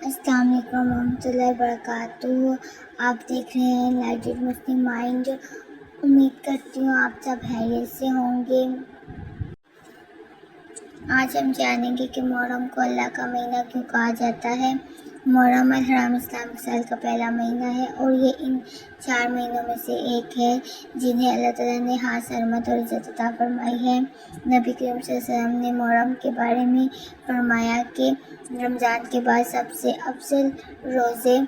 السلام علیکم ورحمۃ اللہ وبرکاتہ۔ آپ دیکھ رہے ہیں لائٹ مسلم مائنڈ۔ امید کرتی ہوں آپ سب خیریت سے ہوں گے۔ آج ہم جانیں گے کہ محرم کو اللہ کا مہینہ کیوں کہا جاتا ہے۔ محرم الحرام اسلامی سال کا پہلا مہینہ ہے اور یہ ان 4 مہینوں میں سے ایک ہے جنہیں اللہ تعالیٰ نے خاص حرمت اور عزت عطا فرمائی ہے۔ نبی کریم صلی اللہ علیہ وسلم نے محرم کے بارے میں فرمایا کہ رمضان کے بعد سب سے افضل روزے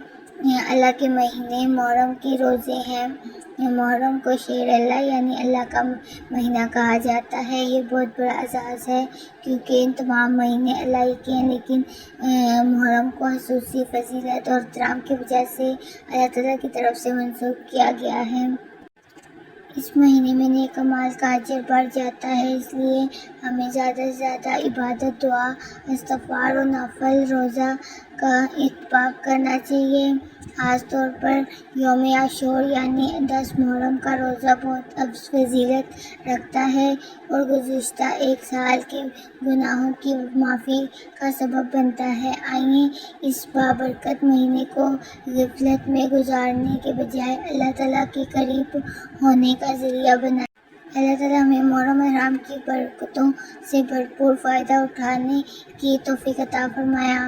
اللہ کے مہینے محرم کے روزے ہیں۔ محرم کو شہر اللہ یعنی اللہ کا مہینہ کہا جاتا ہے۔ یہ بہت بڑا اعزاز ہے کیونکہ ان تمام مہینے اللہ کے ہیں، لیکن محرم کو خصوصی فضیلت اور احترام کی وجہ سے اللہ تعالیٰ کی طرف سے منسوب کیا گیا ہے۔ اس مہینے میں نیک اعمال کا اجر بڑھ جاتا ہے، اس لیے ہمیں زیادہ سے زیادہ عبادت، دعا، استغفار اور نفل روزہ کا اہتمام کرنا چاہیے۔ خاص طور پر یوم عاشور یعنی 10 محرم کا روزہ بہت فضیلت رکھتا ہے اور گزشتہ ایک سال کے گناہوں کی معافی کا سبب بنتا ہے۔ آئیے اس بابرکت مہینے کو غفلت میں گزارنے کے بجائے اللہ تعالیٰ کے قریب ہونے کا ذریعہ بنائیں۔ اللہ تعالیٰ ہمیں محرم الحرام کی برکتوں سے بھرپور فائدہ اٹھانے کی توفیق عطا فرمائے۔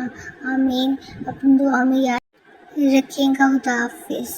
آمین۔ اپنی دعا میں یاد رکھیے گا۔ خدا حافظ۔